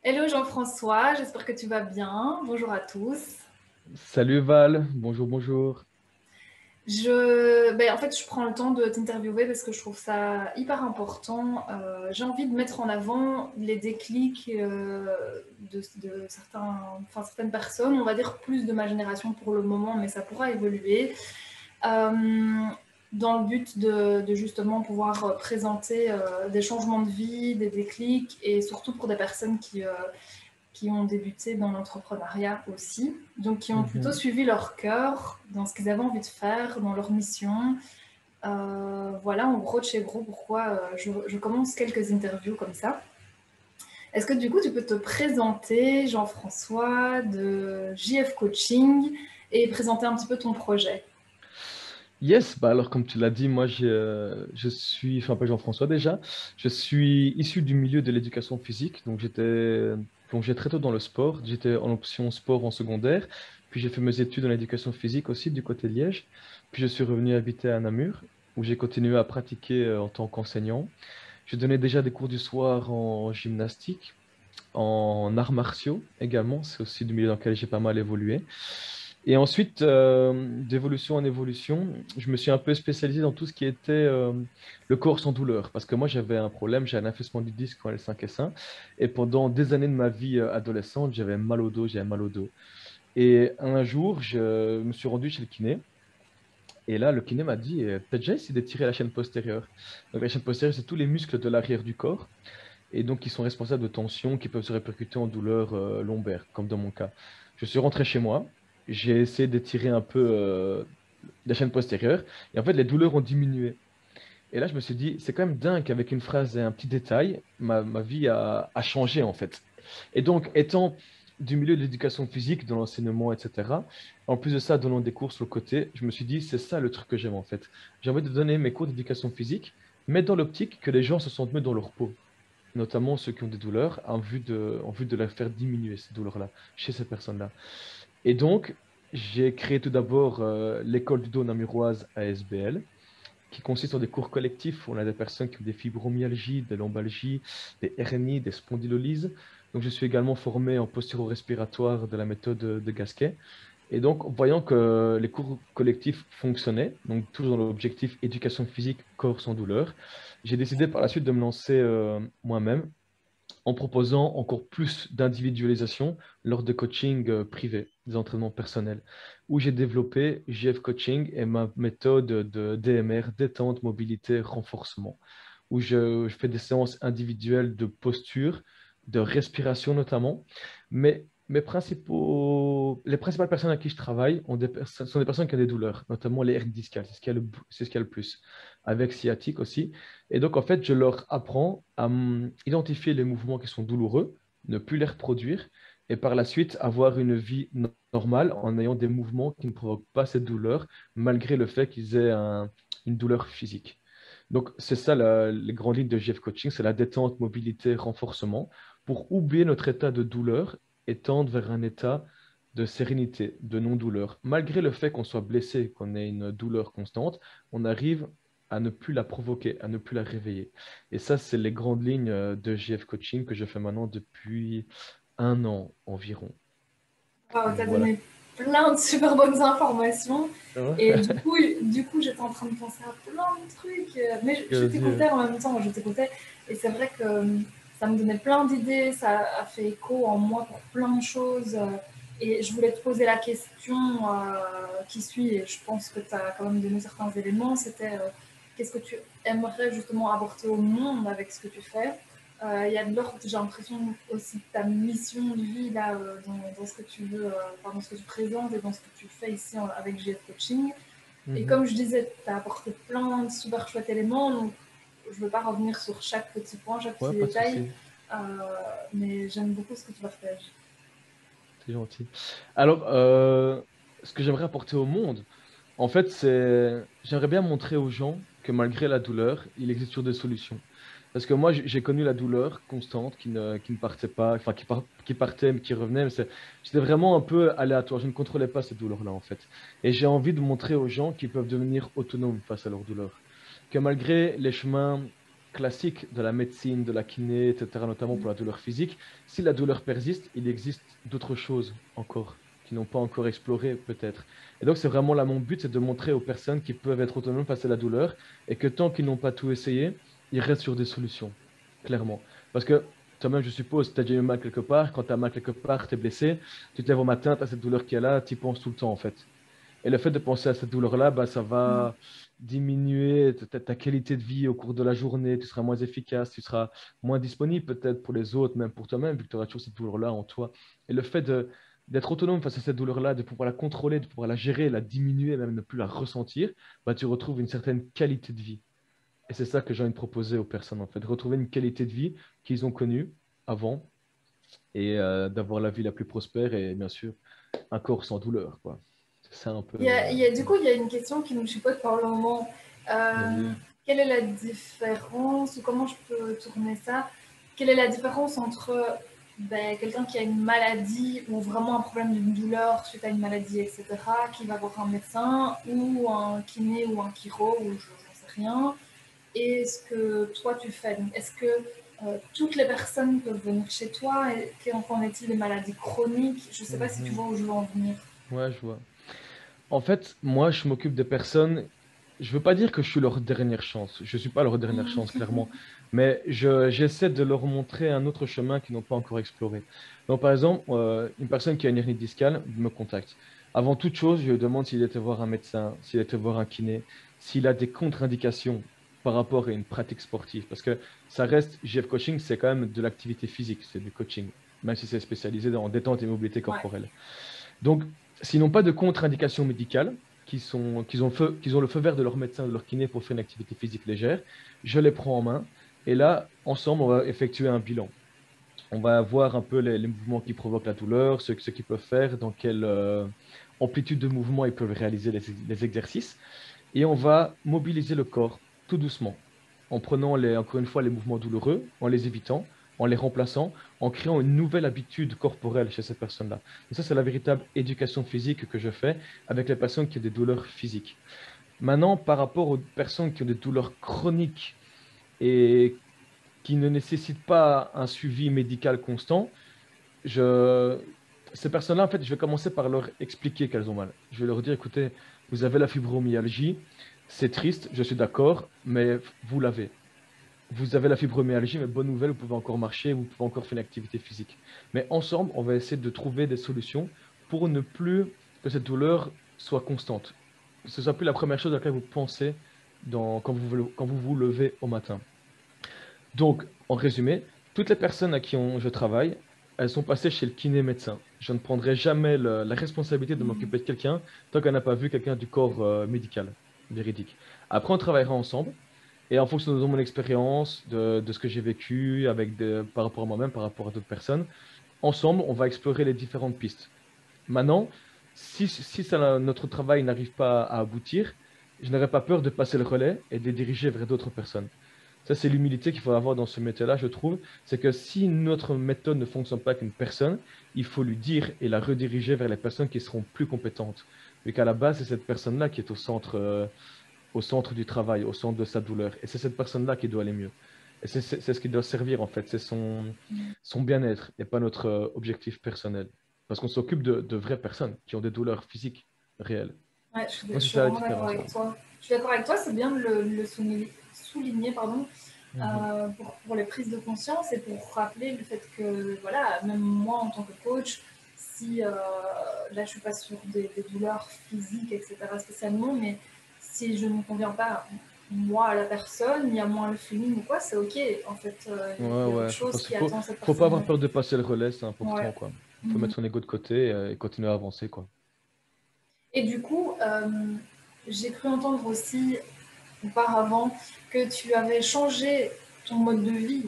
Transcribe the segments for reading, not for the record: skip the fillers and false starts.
Hello Jean-François, j'espère que tu vas bien. Bonjour à tous. Salut Val, bonjour, bonjour. En fait, je prends le temps de t'interviewer parce que je trouve ça hyper important. J'ai envie de mettre en avant les déclics de certaines personnes, on va dire plus de ma génération pour le moment, mais ça pourra évoluer, euh, dans le but de justement pouvoir présenter des changements de vie, des déclics, et surtout pour des personnes qui ont débuté dans l'entrepreneuriat aussi, donc qui ont plutôt Mhm. suivi leur cœur dans ce qu'ils avaient envie de faire, dans leur mission. Voilà, en gros de chez gros, pourquoi je commence quelques interviews comme ça. Est-ce que du coup, tu peux te présenter, Jean-François, de JF Coaching, et présenter un petit peu ton projet? Yes, bah alors comme tu l'as dit, moi je m'appelle Jean-François déjà, je suis issu du milieu de l'éducation physique, donc j'étais plongé très tôt dans le sport, j'étais en option sport en secondaire, puis j'ai fait mes études en éducation physique aussi du côté de Liège, puis je suis revenu habiter à Namur, où j'ai continué à pratiquer en tant qu'enseignant. Je donnais déjà des cours du soir en gymnastique, en arts martiaux également, c'est aussi du milieu dans lequel j'ai pas mal évolué. Et ensuite, d'évolution en évolution, je me suis un peu spécialisé dans tout ce qui était le corps sans douleur. Parce que moi, j'avais un problème, j'ai un affaissement du disque en L5-S1. Et pendant des années de ma vie adolescente, j'avais mal au dos, j'avais mal au dos. Et un jour, je me suis rendu chez le kiné. Et là, le kiné m'a dit, t'as déjà essayé d'étirer la chaîne postérieure? Donc, la chaîne postérieure, c'est tous les muscles de l'arrière du corps. Et donc, ils sont responsables de tensions qui peuvent se répercuter en douleurs lombaires, comme dans mon cas. Je suis rentré chez moi, j'ai essayé d'étirer un peu la chaîne postérieure, et en fait, les douleurs ont diminué. Et là, je me suis dit, c'est quand même dingue qu'avec une phrase et un petit détail, ma vie a changé, en fait. Et donc, étant du milieu de l'éducation physique, de l'enseignement, etc., en plus de ça, donnant des cours sur le côté, je me suis dit, c'est ça le truc que j'aime, en fait. J'ai envie de donner mes cours d'éducation physique, mais dans l'optique que les gens se sentent mieux dans leur peau, notamment ceux qui ont des douleurs, en vue de la faire diminuer, ces douleurs-là, chez ces personnes-là. Et donc, j'ai créé tout d'abord l'école du dos namuroise ASBL, qui consiste en des cours collectifs où on a des personnes qui ont des fibromyalgies, des lombalgies, des hernies, des spondylolyses. Donc, je suis également formé en posture-respiratoire de la méthode de Gasquet. Et donc, voyant que les cours collectifs fonctionnaient, donc toujours dans l'objectif éducation physique, corps sans douleur, j'ai décidé par la suite de me lancer moi-même en proposant encore plus d'individualisation lors de coaching privé, des entraînements personnels, où j'ai développé JF Coaching et ma méthode de DMR, détente, mobilité, renforcement, où je fais des séances individuelles de posture, de respiration notamment, mais les principales personnes à qui je travaille sont des personnes qui ont des douleurs, notamment les hernies discales, c'est ce qu'il y a le plus, avec sciatique aussi. Et donc, en fait, je leur apprends à identifier les mouvements qui sont douloureux, ne plus les reproduire, et par la suite avoir une vie normale en ayant des mouvements qui ne provoquent pas cette douleur, malgré le fait qu'ils aient une douleur physique. Donc, c'est ça les grandes lignes de GF Coaching, c'est la détente, mobilité, renforcement, pour oublier notre état de douleur et tendre vers un état de sérénité, de non-douleur. Malgré le fait qu'on soit blessé, qu'on ait une douleur constante, on arrive à ne plus la provoquer, à ne plus la réveiller. Et ça, c'est les grandes lignes de GF Coaching que je fais maintenant depuis un an environ. Wow, t'as Voilà. donné plein de super bonnes informations. Ouais. Et du coup, j'étais en train de penser à plein de trucs. Mais je Vas-y. t'écoutais en même temps, je t'écoutais. Et c'est vrai que ça me donnait plein d'idées, ça a fait écho en moi pour plein de choses. Et je voulais te poser la question qui suit, et je pense que tu as quand même donné certains éléments. C'était qu'est-ce que tu aimerais justement apporter au monde avec ce que tu fais? Il y a de l'ordre, j'ai l'impression aussi de ta mission de vie là, dans ce que tu veux, dans ce que tu présentes et dans ce que tu fais ici avec GF Coaching. Et Mhm. comme je disais, tu as apporté plein de super chouettes éléments, donc je ne veux pas revenir sur chaque petit point, chaque Ouais, petit pas de détail, souci. euh, mais j'aime beaucoup ce que tu partages. C'est gentil. Alors, ce que j'aimerais apporter au monde, en fait, j'aimerais bien montrer aux gens que malgré la douleur, il existe toujours des solutions. Parce que moi, j'ai connu la douleur constante qui ne partait pas, enfin, qui partait, mais qui revenait. Mais c'était vraiment un peu aléatoire. Je ne contrôlais pas cette douleur-là, en fait. Et j'ai envie de montrer aux gens qu'ils peuvent devenir autonomes face à leur douleur. Que malgré les chemins classiques de la médecine, de la kiné, etc., notamment pour la douleur physique, si la douleur persiste, il existe d'autres choses encore qui n'ont pas encore exploré peut-être. Et donc, c'est vraiment là mon but, c'est de montrer aux personnes qui peuvent être autonomes face à la douleur et que tant qu'ils n'ont pas tout essayé, ils restent sur des solutions, clairement. Parce que toi-même, je suppose, tu as déjà eu mal quelque part. Quand tu as mal quelque part, tu es blessé, tu te lèves au matin, tu as cette douleur qui est là, tu y penses tout le temps, en fait. Et le fait de penser à cette douleur-là, bah, ça Mm. va diminuer ta qualité de vie au cours de la journée, tu seras moins efficace, tu seras moins disponible peut-être pour les autres, même pour toi-même, vu que tu auras toujours cette douleur-là en toi. Et le fait d'être autonome face à cette douleur-là, de pouvoir la contrôler, de pouvoir la gérer, la diminuer, même ne plus la ressentir, bah, tu retrouves une certaine qualité de vie. Et c'est ça que j'ai envie de proposer aux personnes, en fait, de retrouver une qualité de vie qu'ils ont connue avant et d'avoir la vie la plus prospère et bien sûr un corps sans douleur, quoi. C'est ça un peu. Du coup, il y a une question qui me chipote par le moment. Euh, Vas-y. Quelle est la différence, ou comment je peux tourner ça? Quelle est la différence entre quelqu'un qui a une maladie ou vraiment un problème d'une douleur suite à une maladie, etc., qui va voir un médecin ou un kiné ou un chiro ou je n'en sais rien, et ce que toi tu fais? Est-ce que toutes les personnes peuvent venir chez toi? Et qu'en est-il des maladies chroniques? Je ne sais pas si tu Mhm. vois où je veux en venir. Ouais, je vois. En fait, moi, je m'occupe des personnes. Je veux pas dire que je suis leur dernière chance. Je suis pas leur dernière chance, clairement. Mais j'essaie de leur montrer un autre chemin qu'ils n'ont pas encore exploré. Donc, par exemple, une personne qui a une hernie discale me contacte. Avant toute chose, je lui demande s'il était voir un médecin, s'il était voir un kiné, s'il a des contre-indications par rapport à une pratique sportive. Parce que ça reste, JF Coaching, c'est quand même de l'activité physique, c'est du coaching, même si c'est spécialisé dans détente et mobilité Ouais. corporelle. Donc, s'ils n'ont pas de contre-indication médicale, qu'ils ont le feu vert de leur médecin ou de leur kiné pour faire une activité physique légère, je les prends en main. Et là, ensemble, on va effectuer un bilan. On va voir un peu les mouvements qui provoquent la douleur, ce qu'ils peuvent faire, dans quelle amplitude de mouvement ils peuvent réaliser les exercices. Et on va mobiliser le corps tout doucement, en prenant encore une fois les mouvements douloureux, en les évitant, en les remplaçant, en créant une nouvelle habitude corporelle chez cette personne-là. Et ça, c'est la véritable éducation physique que je fais avec les personnes qui ont des douleurs physiques. Maintenant, par rapport aux personnes qui ont des douleurs chroniques et qui ne nécessitent pas un suivi médical constant, je... ces personnes-là, en fait, je vais commencer par leur expliquer qu'elles ont mal. Je vais leur dire, écoutez, vous avez la fibromyalgie, c'est triste, je suis d'accord, mais vous l'avez. Vous avez la fibromyalgie, mais bonne nouvelle, vous pouvez encore marcher, vous pouvez encore faire une activité physique. Mais ensemble, on va essayer de trouver des solutions pour ne plus que cette douleur soit constante. Que ce soit plus la première chose à laquelle vous pensez quand vous vous levez au matin. Donc, en résumé, toutes les personnes à qui je travaille, elles sont passées chez le kiné médecin. Je ne prendrai jamais la responsabilité de m'occuper de quelqu'un tant qu'elle n'a pas vu quelqu'un du corps médical, véridique. Après, on travaillera ensemble et en fonction de mon expérience, de ce que j'ai vécu par rapport à moi-même, par rapport à d'autres personnes, ensemble, on va explorer les différentes pistes. Maintenant, si notre travail n'arrive pas à aboutir, je n'aurai pas peur de passer le relais et de les diriger vers d'autres personnes. Ça, c'est l'humilité qu'il faut avoir dans ce métier-là, je trouve. C'est que si notre méthode ne fonctionne pas avec une personne, il faut lui dire et la rediriger vers les personnes qui seront plus compétentes. Vu qu'à la base, c'est cette personne-là qui est au centre du travail, au centre de sa douleur. Et c'est cette personne-là qui doit aller mieux. Et c'est ce qui doit servir, en fait. C'est son bien-être et pas notre objectif personnel. Parce qu'on s'occupe de vraies personnes qui ont des douleurs physiques réelles. Ouais, Moi, je c'est suis ça la vraiment d'accord différence, ouais. avec toi. Je suis d'accord avec toi, c'est bien de le souligner, pardon, Mhm. pour les prises de conscience et pour rappeler le fait que, voilà, même moi en tant que coach, si là je suis pas sur des douleurs physiques, etc. spécialement, mais si je ne conviens pas, moi, à la personne, il y a moins le feeling ou quoi, c'est ok. En fait, Ouais, il y a autre ouais. chose Parce qu'il qui attend cette faut pas avoir personne-là. peur de passer le relais, c'est important, Ouais. quoi. Il faut Mhm. mettre son ego de côté et continuer à avancer, quoi. Et du coup, j'ai cru entendre aussi auparavant que tu avais changé ton mode de vie.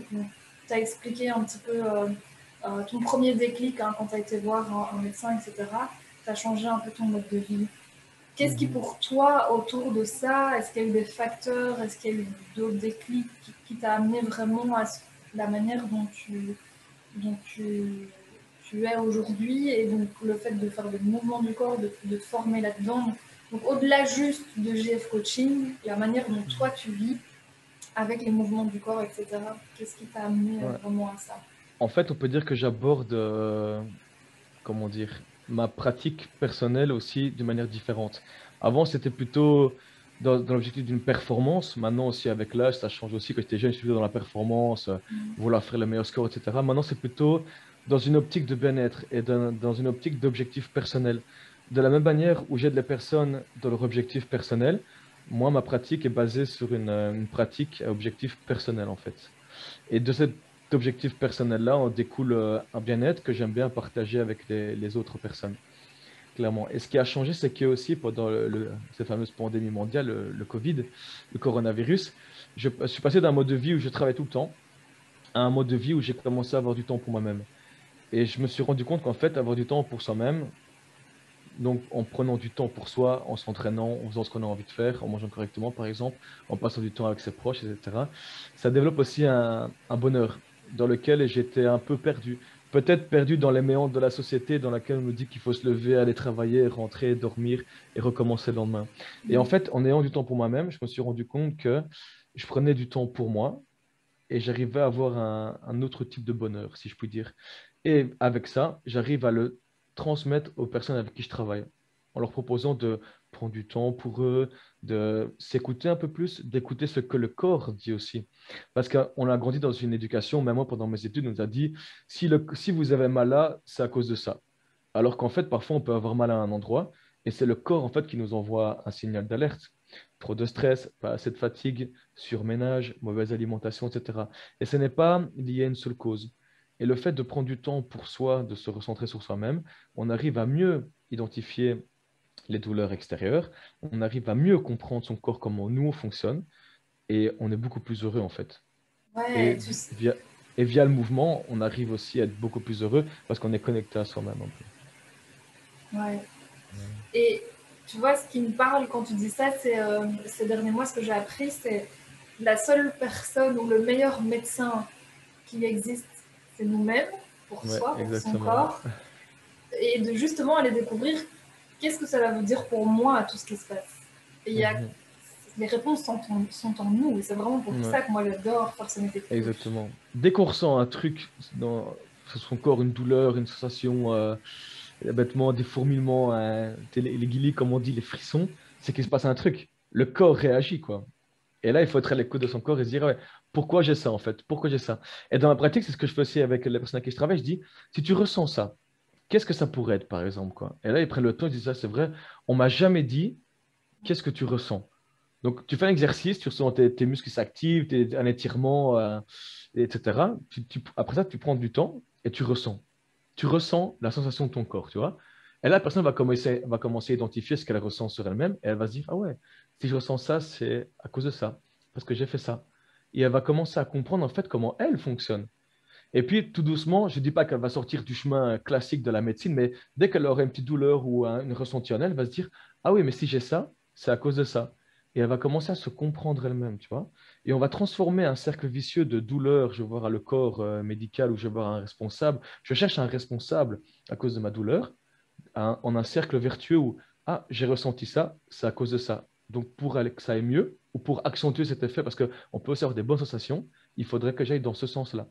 Tu as expliqué un petit peu ton premier déclic hein, quand tu as été voir un médecin, etc. Tu as changé un peu ton mode de vie. Qu'est-ce qui Mhm. pour toi, autour de ça, est-ce qu'il y a eu des facteurs, est-ce qu'il y a eu d'autres déclics qui t'a amené vraiment à la manière dont tu es aujourd'hui et donc le fait de faire des mouvements du corps, de former là-dedans. Donc au-delà juste de GF Coaching, la manière dont toi Mhm. tu vis, avec les mouvements du corps, etc. Qu'est-ce qui t'a amené Ouais. vraiment à ça? En fait, on peut dire que j'aborde, comment dire, ma pratique personnelle aussi d'une manière différente. Avant, c'était plutôt dans l'objectif d'une performance. Maintenant aussi, avec l'âge, ça change aussi. Quand j'étais jeune, je suis plutôt dans la performance, vouloir faire le meilleur score, etc. Maintenant, c'est plutôt dans une optique de bien-être et dans une optique d'objectif personnel. De la même manière où j'aide les personnes dans leur objectif personnel, moi, ma pratique est basée sur une pratique à objectif personnel, en fait. Et de cet objectif personnel-là, on découle un bien-être que j'aime bien partager avec les autres personnes, clairement. Et ce qui a changé, c'est que aussi pendant cette fameuse pandémie mondiale, le Covid, le coronavirus, je suis passé d'un mode de vie où je travaille tout le temps à un mode de vie où j'ai commencé à avoir du temps pour moi-même. Et je me suis rendu compte qu'en fait, avoir du temps pour soi-même, donc en prenant du temps pour soi, en s'entraînant, en faisant ce qu'on a envie de faire, en mangeant correctement, par exemple, en passant du temps avec ses proches, etc., ça développe aussi un bonheur dans lequel j'étais un peu perdu. Peut-être perdu dans les méandres de la société dans laquelle on nous dit qu'il faut se lever, aller travailler, rentrer, dormir et recommencer le lendemain. Et en fait, en ayant du temps pour moi-même, je me suis rendu compte que je prenais du temps pour moi et j'arrivais à avoir un autre type de bonheur, si je puis dire. Et avec ça, j'arrive à le transmettre aux personnes avec qui je travaille, en leur proposant de prendre du temps pour eux, de s'écouter un peu plus, d'écouter ce que le corps dit aussi. Parce qu'on a grandi dans une éducation, même moi pendant mes études, on nous a dit, si vous avez mal là, c'est à cause de ça. Alors qu'en fait, parfois, on peut avoir mal à un endroit, et c'est le corps en fait qui nous envoie un signal d'alerte. Trop de stress, pas assez de fatigue, surménage, mauvaise alimentation, etc. Et ce n'est pas lié à une seule cause. Et le fait de prendre du temps pour soi, de se recentrer sur soi-même, on arrive à mieux identifier les douleurs extérieures, on arrive à mieux comprendre son corps, comment nous on fonctionne, et on est beaucoup plus heureux en fait. Et Ouais, tu sais, via, et via le mouvement, on arrive aussi à être beaucoup plus heureux parce qu'on est connecté à soi-même un peu. ouais. Voilà. Et tu vois, ce qui me parle quand tu dis ça, c'est ces derniers mois, ce que j'ai appris, c'est la seule personne ou le meilleur médecin qui existe, c'est nous-mêmes, pour Ouais, soi, pour son exactement. corps, et de justement aller découvrir qu'est-ce que ça veut dire pour moi à tout ce qui se passe. Et il y a, Mhm. les réponses sont en nous, et c'est vraiment pour Ouais, ça que moi j'adore faire ce métier de coach. exactement. Dès qu'on ressent un truc sur son corps, une douleur, une sensation, bêtement, des fourmillements, les guilis, comme on dit, les frissons, c'est qu'il se passe un truc. Le corps réagit, quoi. Et là, il faut être à l'écoute de son corps et se dire, ouais, pourquoi j'ai ça, en fait? Pourquoi j'ai ça? Et dans la pratique, c'est ce que je fais aussi avec les personnes avec qui je travaille. Je dis, si tu ressens ça, qu'est-ce que ça pourrait être, par exemple, quoi? Et là, ils prennent le temps, ils disent, ça, c'est vrai, on m'a jamais dit, qu'est-ce que tu ressens? Donc, tu fais un exercice, tu ressens tes muscles qui s'activent, un étirement, etc. Après ça, tu prends du temps et tu ressens. Tu ressens la sensation de ton corps, tu vois. Et là, la personne va commencer à identifier ce qu'elle ressent sur elle-même et elle va se dire, ah ouais, si je ressens ça, c'est à cause de ça, parce que j'ai fait ça. Et elle va commencer à comprendre en fait comment elle fonctionne. Et puis, tout doucement, je ne dis pas qu'elle va sortir du chemin classique de la médecine, mais dès qu'elle aura une petite douleur ou une ressenti en elle, elle va se dire, ah oui, mais si j'ai ça, c'est à cause de ça. Et elle va commencer à se comprendre elle-même, tu vois. Et on va transformer un cercle vicieux de douleur, je vais voir le corps médical ou je vais voir un responsable, je cherche un responsable à cause de ma douleur, en un cercle vertueux où, ah, j'ai ressenti ça, c'est à cause de ça. Donc, que ça aille mieux, ou pour accentuer cet effet, parce qu'on peut aussi avoir des bonnes sensations, il faudrait que j'aille dans ce sens-là.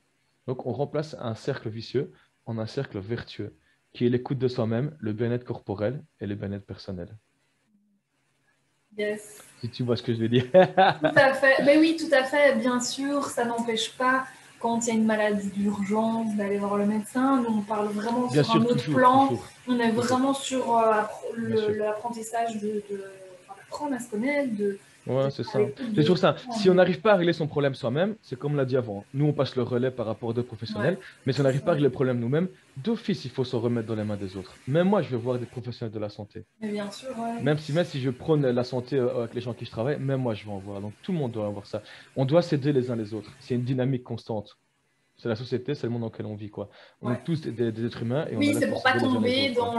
Donc, on remplace un cercle vicieux en un cercle vertueux, qui est l'écoute de soi-même, le bien-être corporel et le bien-être personnel. Yes. Si tu vois ce que je veux dire. Tout à fait. Mais oui, tout à fait. Bien sûr, ça n'empêche pas, quand il y a une maladie d'urgence, d'aller voir le médecin. Nous, on parle vraiment Bien sur un sûr, autre toujours, plan. toujours, On est toujours, vraiment sur bien sûr. l'apprentissage enfin, d'apprendre à se connaître, Ouais, d'être c'est à ça. l'écoute C'est de toujours ça. soi. Si on n'arrive pas à régler son problème soi-même, c'est comme on l'a dit avant. Nous, on passe le relais par rapport aux deux Ouais, professionnels, mais si on c'est n'arrive ça. pas à régler le problème nous-mêmes, d'office, il faut s'en remettre dans les mains des autres. Même moi, je vais voir des professionnels de la santé. Mais bien sûr, ouais. Même si je prône la santé avec les gens avec qui je travaille, même moi, je vais en voir. Donc, tout le monde doit avoir ça. On doit s'aider les uns les autres. C'est une dynamique constante. C'est la société, c'est le monde dans lequel on vit, quoi. On Ouais. est tous des êtres humains et on est Oui, là c'est pour pour pas s'aider les uns les tomber autres, quoi.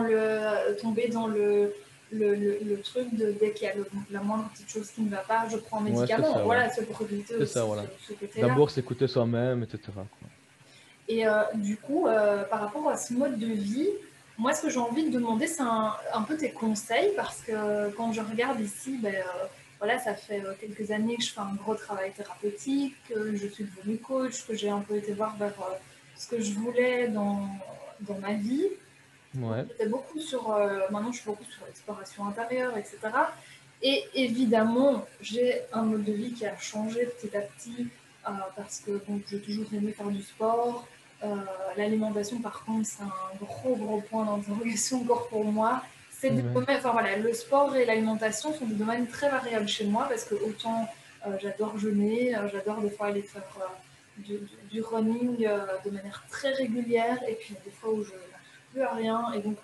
dans le truc de dès qu'il y a la moindre petite chose qui ne va pas, je prends un Ouais, c'est médicament. ça, ouais. Voilà, c'est pour éviter C'est aussi ça, voilà. ce côté-là. D'abord, s'écouter soi-même, etc., quoi. Et du coup, par rapport à ce mode de vie, moi, ce que j'ai envie de demander, c'est un peu tes conseils, parce que quand je regarde ici, ben, voilà, ça fait quelques années que je fais un gros travail thérapeutique, que je suis devenue coach, que j'ai un peu été voir vers ce que je voulais dans ma vie. Donc, Ouais. j'étais beaucoup sur, maintenant je suis beaucoup sur l'exploration intérieure, etc. Et évidemment, j'ai un mode de vie qui a changé petit à petit parce que bon, j'ai toujours aimé faire du sport. L'alimentation, par contre, c'est un gros point d'interrogation encore pour moi. C'est des Ouais. domaines, enfin voilà, le sport et l'alimentation sont des domaines très variables chez moi parce que autant j'adore jeûner, j'adore des fois aller faire du running de manière très régulière et puis des fois où je n'arrive plus à rien. Et donc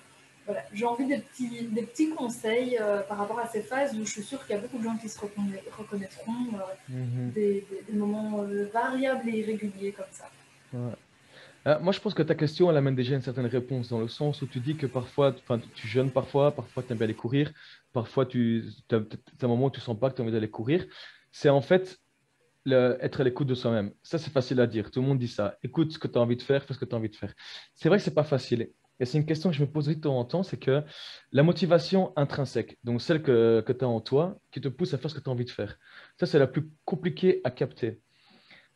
voilà, j'ai envie des petits conseils par rapport à ces phases où je suis sûre qu'il y a beaucoup de gens qui se reconnaîtront Mhm. des moments variables et irréguliers comme ça. Ouais. Moi, je pense que ta question, elle amène déjà une certaine réponse dans le sens où tu dis que parfois, enfin, tu jeûnes parfois tu aimes bien aller courir, parfois as un moment où tu sens pas que tu as envie d'aller courir. C'est en fait être à l'écoute de soi-même. Ça, c'est facile à dire. Tout le monde dit ça. Écoute ce que tu as envie de faire, fais ce que tu as envie de faire. C'est vrai que c'est pas facile. Et c'est une question que je me pose de temps en temps, c'est que la motivation intrinsèque, donc celle que tu as en toi, qui te pousse à faire ce que tu as envie de faire, ça, c'est la plus compliquée à capter.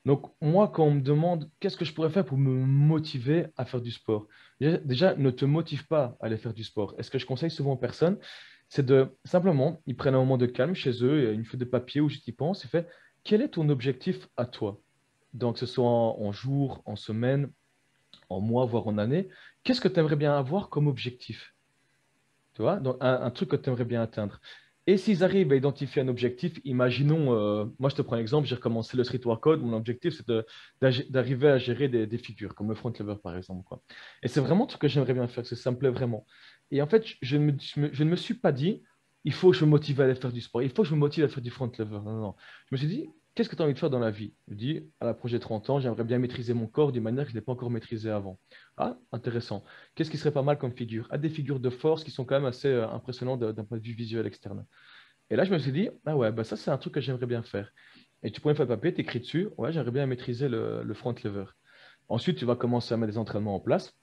Donc, moi, quand on me demande qu'est-ce que je pourrais faire pour me motiver à faire du sport, déjà, ne te motive pas à aller faire du sport. Et ce que je conseille souvent aux personnes, c'est de simplement, ils prennent un moment de calme chez eux, une feuille de papier où ils pensent, et fait, quel est ton objectif à toi? Donc, que ce soit en jours, en semaines, en mois, voire en années, qu'est-ce que tu aimerais bien avoir comme objectif? Tu vois, donc un truc que tu aimerais bien atteindre. Et s'ils arrivent à identifier un objectif, imaginons, moi je te prends un exemple, j'ai recommencé le street workout, mon objectif c'est d'arriver à gérer des figures, comme le front lever par exemple, quoi. Et c'est vraiment ce que j'aimerais bien faire, ça me plaît vraiment. Et en fait, je ne me suis pas dit, il faut que je me motive à aller faire du sport, il faut que je me motive à faire du front lever. Non, non, non. Je me suis dit, qu'est-ce que tu as envie de faire dans la vie? Je me dis, à l'approche des 30 ans, j'aimerais bien maîtriser mon corps d'une manière que je ne l'ai pas encore maîtrisé avant. Ah, intéressant. Qu'est-ce qui serait pas mal comme figure? Ah, des figures de force qui sont quand même assez impressionnantes d'un point de vue visuel externe. Et là, je me suis dit, ah ouais, bah ça, c'est un truc que j'aimerais bien faire. Et tu prends une feuille de papier, tu écris dessus, ouais, j'aimerais bien maîtriser le front lever. Ensuite, tu vas commencer à mettre des entraînements en place,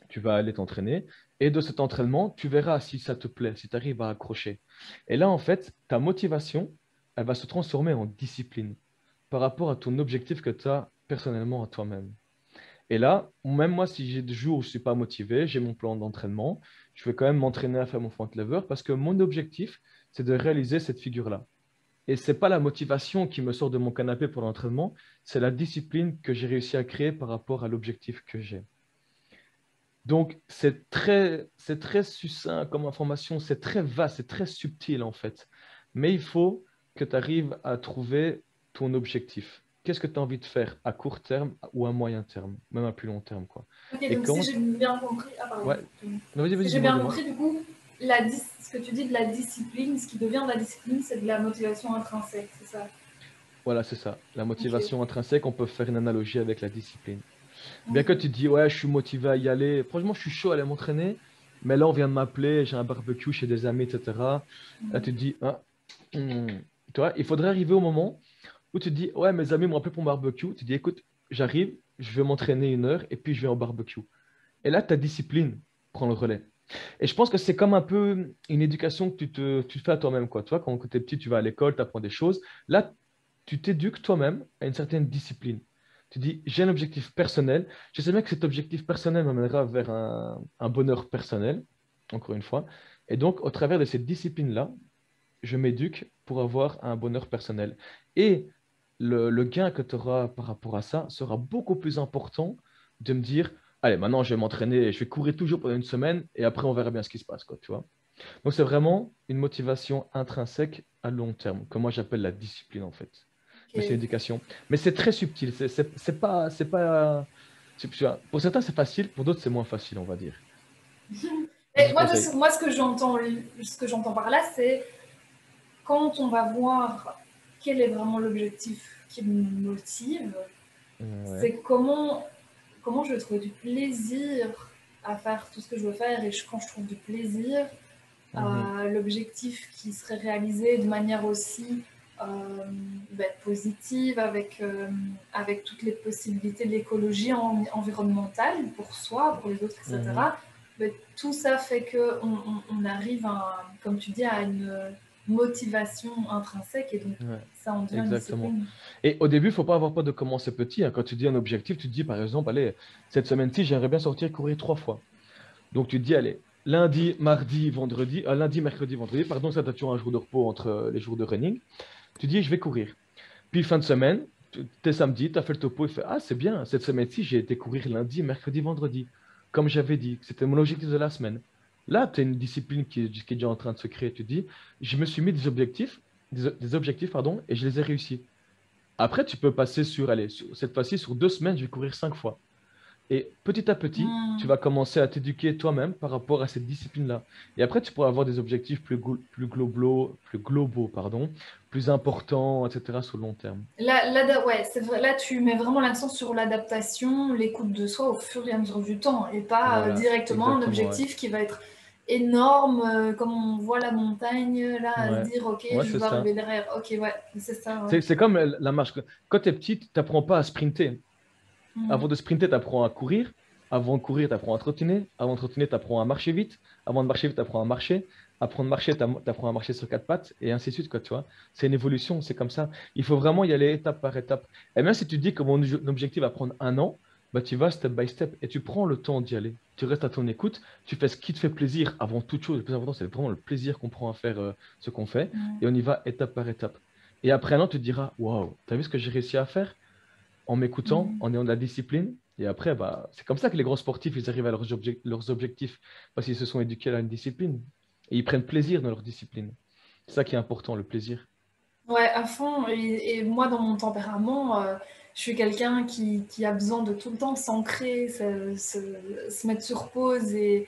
tu vas aller t'entraîner, et de cet entraînement, tu verras si ça te plaît, si tu arrives à accrocher. Et là, en fait, ta motivation, elle va se transformer en discipline par rapport à ton objectif que tu as personnellement à toi-même. Et là, même moi, si j'ai des jours où je ne suis pas motivé, j'ai mon plan d'entraînement, je vais quand même m'entraîner à faire mon front lever parce que mon objectif, c'est de réaliser cette figure-là. Et ce n'est pas la motivation qui me sort de mon canapé pour l'entraînement, c'est la discipline que j'ai réussi à créer par rapport à l'objectif que j'ai. Donc, c'est très succinct comme information, c'est très vaste, c'est très subtil en fait. Mais il faut que tu arrives à trouver ton objectif. Qu'est-ce que tu as envie de faire à court terme ou à moyen terme, même à plus long terme, quoi. Ok, Et donc si quand... j'ai bien compris, ah pardon, Ouais, non, vas-y, si vas-y, j'ai dis-moi, bien dis-moi. compris, du coup, ce que tu dis de la discipline, ce qui devient de la discipline, c'est de la motivation intrinsèque, c'est ça? Voilà, c'est ça. La Ok, motivation intrinsèque, on peut faire une analogie avec la discipline. Bien que tu ok. te dis, ouais, je suis motivé à y aller. Franchement, je suis chaud à aller m'entraîner. Mais là, on vient de m'appeler, j'ai un barbecue chez des amis, etc. Là, tu te dis, ah, hmm. Tu vois, il faudrait arriver au moment où tu te dis, ouais, mes amis m'ont appelé pour mon barbecue. Tu dis, écoute, j'arrive, je vais m'entraîner 1 heure et puis je vais au barbecue. Et là, ta discipline prend le relais. Et je pense que c'est comme un peu une éducation que tu te fais à toi-même, quoi. Tu vois, quand tu es petit, tu vas à l'école, tu apprends des choses. Là, tu t'éduques toi-même à une certaine discipline. Tu dis, j'ai un objectif personnel. Je sais bien que cet objectif personnel m'amènera vers un bonheur personnel, encore une fois. Et donc, au travers de cette discipline-là, je m'éduque pour avoir un bonheur personnel. Et le gain que tu auras par rapport à ça sera beaucoup plus important de me dire, allez, maintenant je vais m'entraîner, je vais courir toujours pendant 1 semaine et après on verra bien ce qui se passe, quoi, tu vois. Donc c'est vraiment une motivation intrinsèque à long terme, que moi j'appelle la discipline en fait. Mais c'est Ok. l'éducation. Mais c'est très subtil, pour certains c'est facile, pour d'autres c'est moins facile, on va dire. Et Petit conseil. moi, ce que j'entends par là, c'est quand on va voir quel est vraiment l'objectif qui me motive, Ouais. c'est comment je vais trouver du plaisir à faire tout ce que je veux faire. Et quand je trouve du plaisir, Mhm. l'objectif qui serait réalisé de manière aussi euh, positive, avec toutes les possibilités de l'écologie environnementale pour soi, pour les autres, Mhm. etc. Mais tout ça fait qu'on on arrive, comme tu dis, à une motivation intrinsèque et donc Ouais, ça en devient une exactement. discipline. Et au début, il faut pas avoir peur de commencer petit, hein. Quand tu dis un objectif, tu te dis par exemple, allez, cette semaine-ci, j'aimerais bien sortir courir 3 fois. Donc tu te dis, allez, lundi, mardi, vendredi, lundi, mercredi, vendredi, pardon, ça t'as toujours un jour de repos entre les jours de running. Tu dis, je vais courir. Puis fin de semaine, t'es samedi, tu as fait le topo, il fait, ah, c'est bien, cette semaine-ci, j'ai été courir lundi, mercredi, vendredi, comme j'avais dit, c'était mon objectif de la semaine. Là, tu as une discipline qui est déjà en train de se créer. Tu dis, je me suis mis des objectifs, pardon, et je les ai réussis. Après, tu peux passer sur, allez, cette fois-ci, sur 2 semaines, je vais courir 5 fois. Et petit à petit, tu Hmm. vas commencer à t'éduquer toi-même par rapport à cette discipline-là. Et après, tu pourras avoir des objectifs plus globaux, pardon, plus importants, etc., sur le long terme. Ouais, c'est vrai, là tu mets vraiment l'accent sur l'adaptation, l'écoute de soi au fur et à mesure du temps et pas Voilà, directement un exactement, ouais. objectif qui va être énorme, comme on voit la montagne, là à se Ouais, dire ok, ouais, je c'est vais ça. arriver derrière, ok, ouais, c'est ça, ouais. C'est comme la marche. Quand tu es petite, tu n'apprends pas à sprinter. Hmm. Avant de sprinter, tu apprends à courir. Avant de courir, tu apprends à trottiner. Avant de trottiner, tu apprends à marcher vite. Avant de marcher vite, tu apprends à marcher. Apprendre à marcher, tu apprends à marcher sur 4 pattes et ainsi de suite, quoi, tu vois. C'est une évolution, c'est comme ça. Il faut vraiment y aller étape par étape. Et même si tu dis que mon objectif va prendre un an, bah, tu vas step by step et tu prends le temps d'y aller. Tu restes à ton écoute, tu fais ce qui te fait plaisir avant toute chose. Le plus important, c'est vraiment le plaisir qu'on prend à faire ce qu'on fait et Hmm. on y va étape par étape. Et après un an, tu te diras, waouh, t'as vu ce que j'ai réussi à faire? En m'écoutant, Hmm. en ayant de la discipline. Et après, bah, c'est comme ça que les grands sportifs, ils arrivent à leurs objectifs, parce qu'ils se sont éduqués à une discipline. Et ils prennent plaisir dans leur discipline. C'est ça qui est important, le plaisir. Ouais, à fond. Et moi, dans mon tempérament, je suis quelqu'un qui a besoin de tout le temps s'ancrer, se mettre sur pause et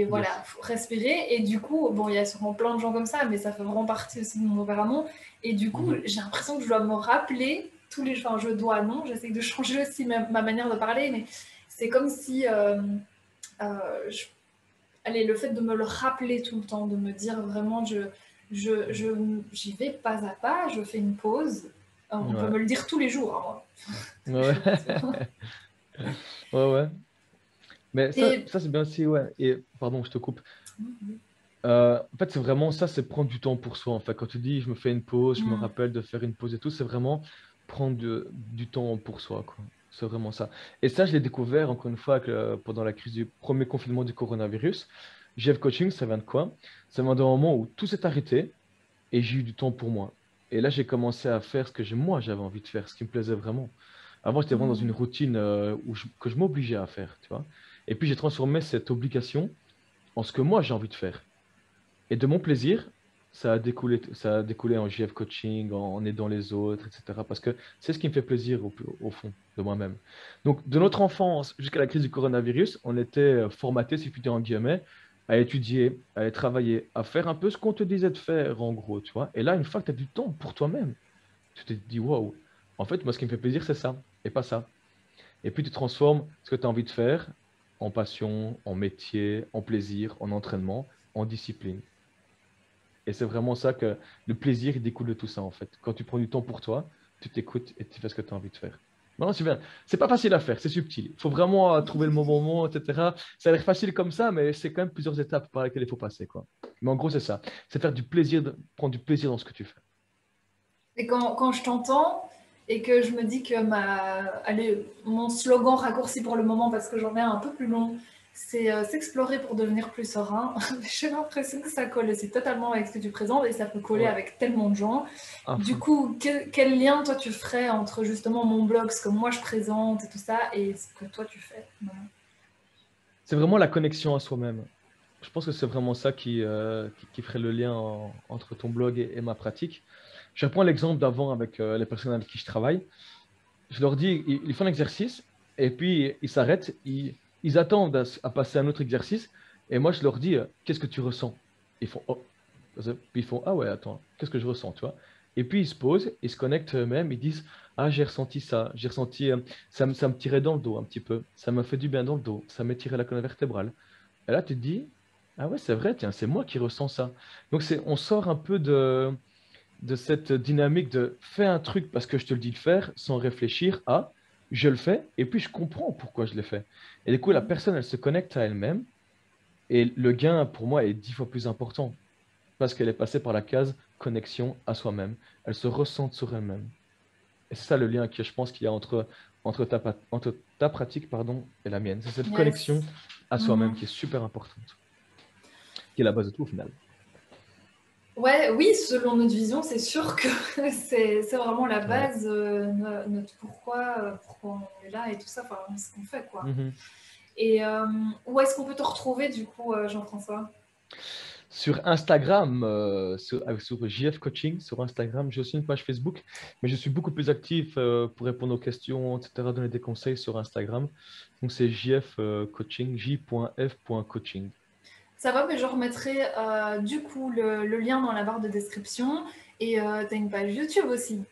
voilà, Yes. faut respirer. Et du coup, bon, il y a sûrement plein de gens comme ça, mais ça fait vraiment partie aussi de mon tempérament. Et du coup, Mhm. j'ai l'impression que je dois me rappeler tous les jours. Enfin, je dois, non, j'essaie de changer aussi ma manière de parler, mais c'est comme si, je allez, le fait de me le rappeler tout le temps, de me dire vraiment, j'y vais pas à pas, je fais une pause. On peut Ouais. me le dire tous les jours, hein, parce que je Ouais. suis comme ça. Ouais, ouais. Mais Et ça c'est bien aussi, ouais. Et pardon, je te coupe. En fait, c'est vraiment ça, c'est prendre du temps pour soi. En fait, quand tu dis je me fais une pause, je me mm, rappelle de faire une pause et tout, c'est vraiment prendre du temps pour soi, quoi. C'est vraiment ça. Et ça, je l'ai découvert encore une fois pendant la crise du premier confinement du coronavirus. GF Coaching, ça vient de quoi? Ça vient d'un moment où tout s'est arrêté et j'ai eu du temps pour moi. Et là, j'ai commencé à faire ce que moi j'avais envie de faire, ce qui me plaisait vraiment. Avant, j'étais vraiment dans une mm, routine que je m'obligeais à faire, tu vois. Et puis, j'ai transformé cette obligation en ce que moi j'ai envie de faire. Et de mon plaisir, ça a découlé en JF coaching, en aidant les autres, etc. Parce que c'est ce qui me fait plaisir au fond de moi-même. Donc, de notre enfance jusqu'à la crise du coronavirus, on était formaté, si je puis dire en guillemets, à étudier, à aller travailler, à faire un peu ce qu'on te disait de faire, en gros, tu vois. Et là, une fois que tu as du temps pour toi-même, tu te dis, waouh, en fait, moi, ce qui me fait plaisir, c'est ça, et pas ça. Et puis, tu transformes ce que tu as envie de faire en passion, en métier, en plaisir, en entraînement, en discipline. Et c'est vraiment ça que le plaisir, il découle de tout ça, en fait. Quand tu prends du temps pour toi, tu t'écoutes et tu fais ce que tu as envie de faire. Non, c'est bien. C'est pas facile à faire, c'est subtil. Il faut vraiment trouver le bon moment, etc. Ça a l'air facile comme ça, mais c'est quand même plusieurs étapes par lesquelles il faut passer, quoi. Mais en gros, c'est ça. C'est faire du plaisir, prendre du plaisir dans ce que tu fais. Et quand je t'entends et que je me dis que allez, mon slogan raccourci pour le moment, parce que j'en ai un peu plus long, c'est s'explorer pour devenir plus serein. J'ai l'impression que ça colle aussi totalement avec ce que tu présentes et ça peut coller Ouais, avec tellement de gens. à Du fond. coup, quel lien toi tu ferais entre justement mon blog, ce que moi je présente et tout ça, et ce que toi tu fais? Voilà. C'est vraiment la connexion à soi-même. Je pense que c'est vraiment ça qui ferait le lien entre ton blog et ma pratique. Je reprends l'exemple d'avant avec les personnes avec qui je travaille. Je leur dis, ils font un exercice et puis ils s'arrêtent, ils attendent à passer à un autre exercice et moi je leur dis, qu'est-ce que tu ressens? Ils font, oh, puis ils font, ah ouais, attends, qu'est-ce que je ressens, tu vois? Et puis ils se posent, ils se connectent eux-mêmes, ils disent, ah j'ai ressenti ça, j'ai ressenti, ça me tirait dans le dos un petit peu, ça m'a fait du bien dans le dos, ça m'étirait la colonne vertébrale. Et là tu te dis, ah ouais, c'est vrai, tiens, c'est moi qui ressens ça. Donc on sort un peu de cette dynamique de fais un truc parce que je te le dis de faire sans réfléchir à je le fais et puis je comprends pourquoi je le fais. Et du coup, la personne, elle se connecte à elle-même et le gain pour moi est 10 fois plus important parce qu'elle est passée par la case connexion à soi-même. Elles se ressentent sur elles-mêmes. Et c'est ça le lien que je pense qu'il y a entre ta pratique pardon, et la mienne. C'est cette connexion Yes. à soi-même Mhm. qui est super importante, qui est la base de tout au final. Ouais, oui, selon notre vision, c'est sûr que c'est vraiment la Ouais. base, notre pourquoi on est là et tout ça, enfin, ce qu'on fait, quoi. Mhm. Et où est-ce qu'on peut te retrouver, du coup, Jean-François? Sur Instagram, sur JF Coaching, sur Instagram, j'ai aussi une page Facebook, mais je suis beaucoup plus actif pour répondre aux questions, etc., donner des conseils sur Instagram. Donc c'est JF Coaching, j.f.coaching. Ça va, mais je remettrai du coup le lien dans la barre de description. Et tu as une page YouTube aussi.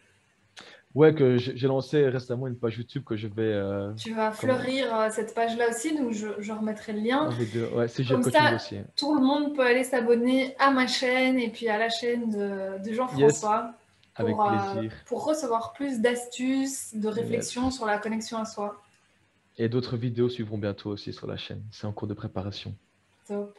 Ouais, que j'ai lancé récemment une page YouTube que je vais Tu vas comment, fleurir cette page-là aussi, donc je remettrai le lien. en vidéo. Ouais, c'est JF Comme Coaching ça, aussi. tout le monde peut aller s'abonner à ma chaîne et puis à la chaîne de Yes, Jean-François avec plaisir. pour recevoir plus d'astuces, de réflexions Yes. sur la connexion à soi. Et d'autres vidéos suivront bientôt aussi sur la chaîne. C'est en cours de préparation. Top.